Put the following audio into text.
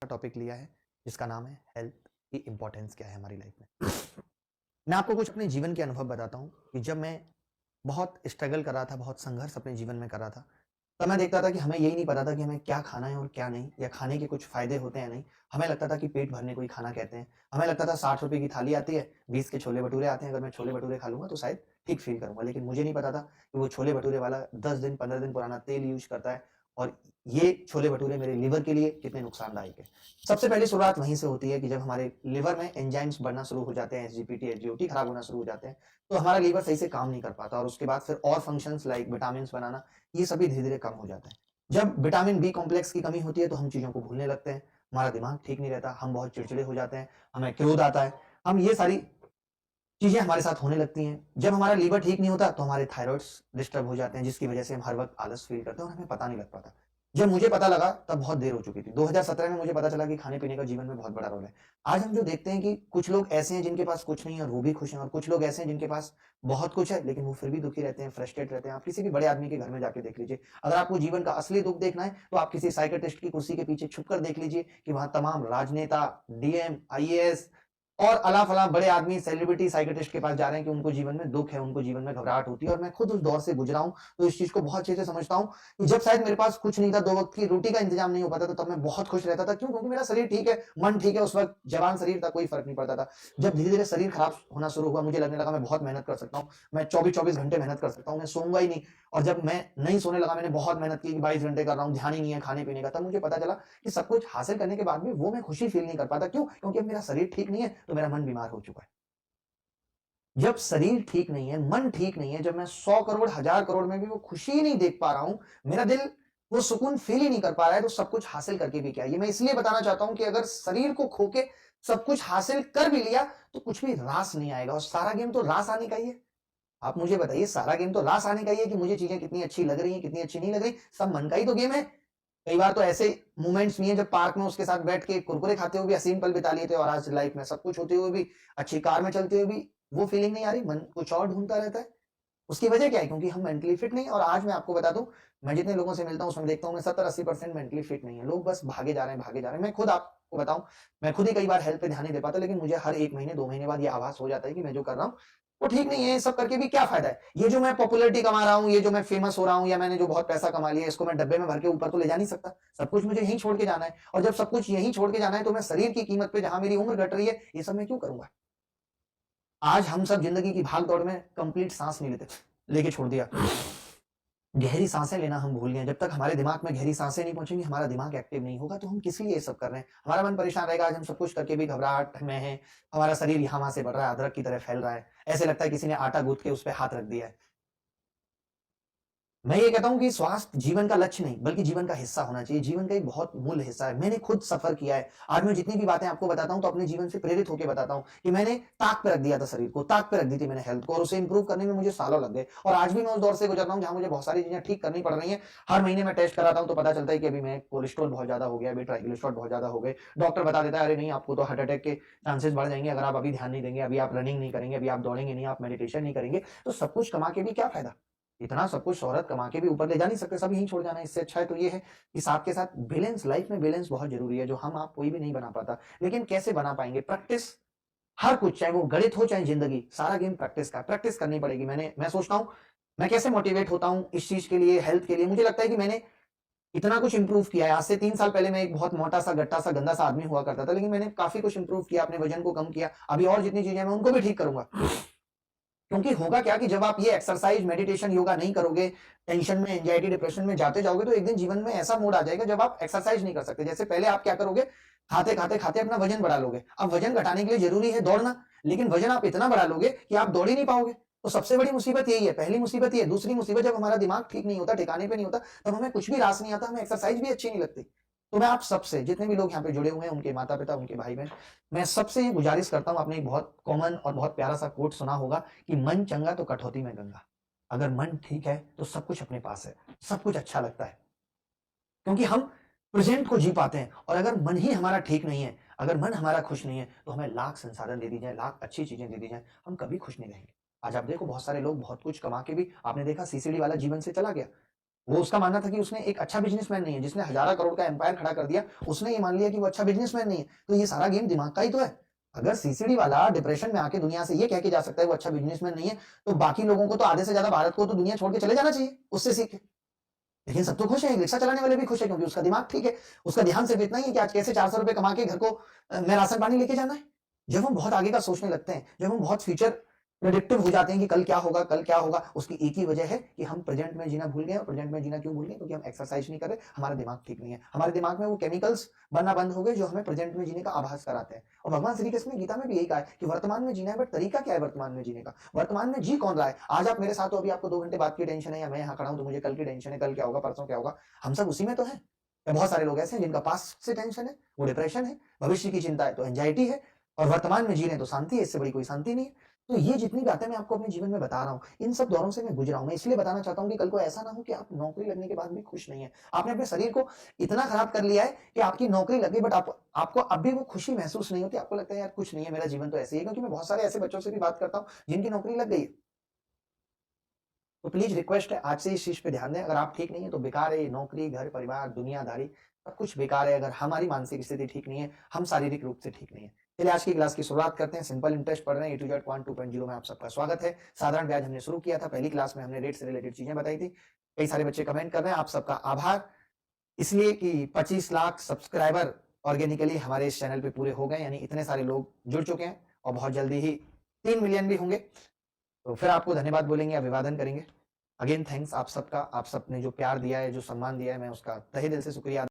Topic लिया है जिसका नाम है हेल्थ की इंपॉर्टेंस क्या है हमारी लाइफ में। मैं आपको कुछ अपने जीवन के अनुभव बताता हूँ कि जब मैं बहुत स्ट्रगल कर रहा था, बहुत संघर्ष अपने जीवन में कर रहा था, तब मैं देखता था कि हमें यही नहीं पता था कि हमें क्या खाना है और क्या नहीं, या खाने के कुछ फ़ायदे होते हैं नहीं। हमें लगता था कि पेट भरने को ही खाना कहते हैं। हमें लगता था ₹60 की थाली आती है, 20 के छोले-भटूरे आते हैं, अगर मैं छोले-भटूरे खा लूँगा तो शायद ठीक फ़ील करूँगा। लेकिन मुझे नहीं पता था कि वो छोले-भटूरे वाला 10 दिन, 15 दिन पुराना तेल यूज़ करता है और ये छोले-भटूरे मेरे लिवर के लिए कितने नुकसानदायक है। सबसे पहली शुरुआत वहीं से होती है कि जब हमारे लिवर में एंजाइम्स बढ़ना शुरू हो जाते हैं, एसजीपीटी, एसजीओटी खराब होना शुरू हो जाते हैं, तो हमारा लीवर सही से काम नहीं कर पाता और उसके बाद फिर और फंक्शंस लाइक विटामिन्स बनाना, ये सभी धीरे-धीरे कम हो जाता है। जब विटामिन बी कॉम्प्लेक्स की कमी होती है तो हम चीज़ों को भूलने लगते हैं, हमारा दिमाग ठीक नहीं रहता, हम बहुत चिड़चिड़े हो जाते हैं, हमें क्रोध आता है, हम ये सारी चीज़ें हमारे साथ होने लगती हैं। जब हमारा लीवर ठीक नहीं होता तो हमारे थायरॉइड्स डिस्टर्ब हो जाते हैं, जिसकी वजह से हम हर वक़्त आलस फ़ील करते हैं और हमें पता नहीं लग पाता। जब मुझे पता लगा तब बहुत देर हो चुकी थी। 2017 में मुझे पता चला कि खाने-पीने का जीवन में बहुत बड़ा रोल है। आज हम जो देखते हैं कि कुछ लोग ऐसे हैं जिनके पास कुछ नहीं है और वो भी खुश हैं, और कुछ लोग ऐसे हैं जिनके पास बहुत कुछ है लेकिन वो फिर भी दुखी रहते हैं, फ्रस्ट्रेट रहते हैं। आप किसी भी बड़े आदमी के घर में जाके देख लीजिए। अगर आपको जीवन का असली दुःख देखना है तो आप किसी साइकियाट्रिस्ट की कुर्सी के पीछे छुप कर देख लीजिए कि वहाँ तमाम राजनेता, डीएम, आईएएस और अला-फला बड़े आदमी सेलिब्रिटी साइकियाट्रिस्ट के पास जा रहे हैं कि उनको जीवन में दुःख है, उनको जीवन में घबराहट होती है, और मैं खुद उस दौर से गुज़रा हूँ, तो इस चीज़ को बहुत अच्छे से समझता हूँ कि जब शायद मेरे पास कुछ नहीं था, 2 वक़्त की रोटी का इंतज़ाम नहीं हो पाता था, तब मैं बहुत खुश रहता था। क्यों? क्योंकि मेरा शरीर ठीक है, मन ठीक है, उस वक़्त जवान शरीर था, कोई फ़र्क नहीं पड़ता था। जब धीरे-धीरे शरीर खराब होना शुरू हुआ, मुझे लगने लगा मैं बहुत मेहनत कर सकता हूँ, मैं 24-24 घंटे मेहनत कर सकता हूँ, मैं सोऊँगा ही नहीं, और जब मैं नहीं सोने लगा, मैंने बहुत मेहनत की कि 22 घंटे कर रहा हूँ, ध्यान ही नहीं है खाने-पीने का, तब मुझे पता चला कि सब कुछ हासिल करने के बाद भी वो मैं खुशी फ़ील नहीं कर पाता। क्यों? क्योंकि अब मेरा शरीर ठीक नहीं है, तो मेरा मन बीमार हो चुका है। जब शरीर ठीक नहीं है, मन ठीक नहीं है, जब मैं 100 करोड़, हज़ार करोड़ में भी वो खुशी ही नहीं देख पा रहा हूँ, मेरा दिल वो सुकून फ़ील ही नहीं कर पा रहा है, तो सब कुछ हासिल करके भी क्या? ये मैं इसलिए बताना चाहता हूँ कि अगर शरीर को खो के सब कुछ हासिल कर भी लिया, तो कुछ भी रास नहीं आएगा, और सारा गेम तो रास आने का ही है। आप मुझे बताइए, सारा गेम तो रास आने का ही है कि मुझे चीज़ें कितनी अच्छी लग रही हैं, कितनी अच्छी नहीं लग रही, सब मन का ही तो गेम है। कई बार तो ऐसे मोमेंट्स भी हैं जब पार्क में उसके साथ बैठ के कुरकुरे खाते हुए भी हसीन पल बिता लिए थे, और आज लाइफ में सब कुछ होते हुए भी, अच्छी कार में चलते हुए भी वो फीलिंग नहीं आ रही, मन कुछ और ढूँढता रहता है। उसकी वजह क्या है? क्योंकि हम मेंटली फिट नहीं हैं, और आज मैं आपको बता दूँ, मैं जितने लोगों से मिलता हूँ उसमें देखता हूँ मैं 70-80% मेंटली फिट नहीं है। लोग बस भागे जा रहे हैं, भागे जा रहे हैं। मैं खुद आपको बताऊँ, मैं खुद ही कई बार हेल्थ पे ध्यान नहीं दे पाता, लेकिन मुझे हर 1 महीने, 2 महीने बाद ये आभास हो जाता है कि मैं जो कर रहा हूँ, वो ठीक नहीं है, ये सब करके भी क्या फ़ायदा है? ये जो मैं पॉपुलैरिटी कमा रहा हूँ, ये जो मैं फेमस हो रहा हूँ, या मैंने जो बहुत पैसा कमा लिया, इसको मैं डब्बे में भर के ऊपर तो ले जा नहीं सकता। सब कुछ मुझे यहीं छोड़ के जाना है, और जब सब कुछ यहीं छोड़ के जाना है, तो मैं शरीर की कीमत पे जहाँ मेरी उम्र घट रही है, ये सब मैं क्यों करूँगा? आज हम सब ज़िंदगी की भाग-दौड़ में कंप्लीट साँस नहीं लेते, लेके छोड़ दिया। गहरी साँसें लेना हम भूल गए हैं। जब तक हमारे दिमाग में गहरी साँसें नहीं पहुँचेंगी, हमारा दिमाग एक्टिव नहीं होगा, तो हम किस लिए ये सब कर रहे हैं? हमारा मन परेशान रहेगा, आज हम सब कुछ करके भी घबराहट में हैं, हमारा शरीर यहाँ-वहाँ से बढ़ रहा है, अदरक की तरह फैल रहा है। ऐसे लगता है किसी ने आटा गूँथ के उस पे हाथ रख दिया है। मैं ये कहता हूँ कि स्वास्थ्य जीवन का लक्ष्य नहीं, बल्कि जीवन का हिस्सा होना चाहिए। जीवन का एक बहुत मूल हिस्सा है। मैंने खुद सफ़र किया है। आज मैं जितनी भी बातें आपको बताता हूँ, तो अपने जीवन से प्रेरित होके बताता हूँ कि मैंने ताक पे रख दिया था शरीर को, ताक पे रख दी थी मैंने हेल्थ को, और उसे इम्प्रूव करने में मुझे सालों लग गए। और आज भी मैं उस दौर से गुज़र रहा हूँ, जहाँ मुझे बहुत सारी चीज़ें ठीक करनी पड़ रही हैं। हर महीने मैं टेस्ट कराता हूँ, तो पता चलता है कि अभी मैं कोलेस्ट्रॉल बहुत ज़्यादा हो गया है, अभी ट्राइग्लिसराइड बहुत ज़्यादा हो गए। डॉक्टर बता देता है, "अरे नहीं, आपको तो हार्ट अटैक के चांसेस बढ़ जाएँगे, अगर आप अभी ध्यान नहीं देंगे, अभी आप रनिंग नहीं करेंगे, अभी आप दौड़ेंगे नहीं, आप मेडिटेशन नहीं करेंगे, तो सब कुछ कमा के भी क्या फ़ायदा? इतना सब कुछ शोहरत कमा के भी ऊपर ले जा नहीं सकते, सब यहीं छोड़ जाना है। इससे अच्छा है तो ये है कि साथ के साथ बैलेंस, लाइफ में बैलेंस बहुत ज़रूरी है, जो हम आप कोई भी नहीं बना पाता। लेकिन कैसे बना पाएँगे? प्रैक्टिस, हर कुछ, चाहे वो गणित हो, चाहे ज़िंदगी, सारा गेम प्रैक्टिस का है, प्रैक्टिस करनी पड़ेगी। मैं सोचता हूँ, मैं कैसे मोटिवेट होता हूँ इस चीज़ के लिए, हेल्थ के लिए। मुझे लगता है कि मैंने इतना कुछ इम्प्रूव किया है। आज से 3 साल पहले मैं एक बहुत मोटा-सा, गट्टा-सा, गंदा-सा आदमी हुआ करता था, लेकिन मैंने काफ़ी कुछ इम्प्रूव किया, अपने वज़न को कम किया। अभी और जितनी चीज़ें हैं, मैं उनको भी ठीक करूँगा। क्योंकि होगा क्या कि जब आप ये एक्सरसाइज, मेडिटेशन, योगा नहीं करोगे, टेंशन में, एंग्जायटी, डिप्रेशन में जाते जाओगे, तो एक दिन जीवन में ऐसा मोड़ आ जाएगा जब आप एक्सरसाइज नहीं कर सकते। जैसे पहले आप क्या करोगे, खाते, खाते, खाते अपना वजन बढ़ा लोगे। अब वजन घटाने के लिए ज़रूरी है दौड़ना, लेकिन वजन आप इतना बढ़ा लोगे कि आप दौड़ ही नहीं पाओगे। तो सबसे बड़ी मुसीबत यही है, पहली मुसीबत ये है। दूसरी मुसीबत, जब हमारा दिमाग ठीक नहीं होता, ठिकाने पे नहीं होता, तब हमें कुछ भी रास नहीं आता, हमें एक्सरसाइज भी अच्छी नहीं लगती। तो मैं आप सबसे, जितने भी लोग यहाँ पे जुड़े हुए हैं, उनके माता-पिता, उनके भाई-बहन, मैं सबसे ये गुज़ारिश करता हूँ, आपने एक बहुत कॉमन और बहुत प्यारा-सा कोट सुना होगा कि मन चंगा तो कटौती में गंगा। अगर मन ठीक है, तो सब कुछ अपने पास है, सब कुछ अच्छा लगता है। क्योंकि हम प्रेज़ेंट को जी पाते हैं, और अगर मन ही हमारा ठीक नहीं है, अगर मन हमारा खुश नहीं है, तो हमें लाख संसाधन दे दी जाएँ, लाख अच्छी चीज़ें दे दी जाएँ, हम कभी खुश नहीं रहेंगे। आज आप देखो, बहुत सारे लोग बहुत कुछ कमा के भी, आपने देखा सीसीडी वाला जीवन से चला गया। वो उसका मानना था कि उसने एक अच्छा बिजनेसमैन नहीं है, जिसने हजारों करोड़ का एम्पायर खड़ा कर दिया, उसने ये मान लिया कि वो अच्छा बिजनेसमैन नहीं है। तो ये सारा गेम दिमाग का ही तो है। अगर सीसीडी वाला डिप्रेशन में आके दुनिया से ये कह के जा सकता है वो अच्छा बिजनेसमैन नहीं है, तो बाकी लोगों को तो आधे से ज्यादा भारत को तो दुनिया छोड़ के चले जाना चाहिए उससे सीख के। लेकिन सब तो खुश है, रिक्शा चलाने वाले भी खुश है, क्योंकि उसका दिमाग ठीक है। उसका ध्यान सिर्फ इतना ही है कि आज कैसे 400 रुपए कमा के घर को मैं राशन पानी लेके जाना है। जब हम बहुत आगे का सोचने लगते हैं, जब हम बहुत फ्यूचर प्रेडिक्टिव हो जाते हैं कि कल क्या होगा, कल क्या होगा, उसकी एक ही वजह है कि हम प्रेजेंट में जीना भूल गए। और प्रेजेंट में जीना क्यों भूल गए? क्योंकि हम एक्सरसाइज नहीं कर रहे, हमारा दिमाग ठीक नहीं है, हमारे दिमाग में वो केमिकल्स बनना बंद हो गए जो हमें प्रेजेंट में जीने का आभास कराते हैं। और भगवान श्री कृष्ण ने गीता में भी यही कहा है कि वर्तमान में जीना है, बट तरीका क्या है वर्तमान में जीने का? वर्तमान में जी कौन रहा है? आज आप मेरे साथ हो, अभी आपको 2 घंटे बाद की टेंशन है, या मैं यहाँ खड़ा हूं तो मुझे कल की टेंशन है, कल क्या होगा, परसों क्या होगा। हम सब उसी में तो है। बहुत सारे लोग ऐसे हैं जिनका पास्ट से टेंशन है, वो डिप्रेशन है, भविष्य की चिंता है तो एंजाइटी है, और वर्तमान में जी रहे हैं तो शांति है। इससे बड़ी कोई शांति नहीं है। तो ये जितनी बातें मैं आपको अपने जीवन में बता रहा हूँ, इन सब दौरों से मैं गुजरा हूँ। मैं इसलिए बताना चाहता हूँ कि कल को ऐसा ना हो कि आप नौकरी लगने के बाद भी खुश नहीं है। आपने अपने शरीर को इतना खराब कर लिया है कि आपकी नौकरी लग गई, बट आपको अब भी वो खुशी महसूस नहीं होती। आपको लगता है यार कुछ नहीं है, मेरा जीवन तो ऐसे ही है। क्योंकि मैं बहुत सारे ऐसे बच्चों से भी बात करता हूँ जिनकी नौकरी लग गई है। तो प्लीज रिक्वेस्ट है, आज से इस चीज पे ध्यान दें। अगर आप ठीक नहीं है तो बेकार है, नौकरी, घर परिवार, दुनियादारी, सब कुछ बेकार है अगर हमारी मानसिक स्थिति ठीक नहीं है, हम शारीरिक रूप से ठीक नहीं है। चलिए आज की क्लास की शुरुआत करते हैं। सिंपल इंटरेस्ट पढ़ रहे हैं, ए टू जेड क्वांट 2.0 में आप सबका स्वागत है। साधारण ब्याज हमने शुरू किया था, पहली क्लास में हमने रेट से रिलेटेड चीजें बताई थी। कई सारे बच्चे कमेंट कर रहे हैं, आप सबका आभार। इसलिए कि 25 लाख सब्सक्राइबर ऑर्गेनिकली हमारे इस चैनल पे पूरे हो गए, यानी इतने सारे लोग जुड़ चुके हैं, और बहुत जल्दी ही 3 मिलियन भी होंगे। तो फिर आपको धन्यवाद बोलेंगे, अभिवादन करेंगे। अगेन थैंक्स आप सबका, आप सबने जो प्यार दिया है, जो सम्मान दिया है, मैं उसका तहे दिल से शुक्रिया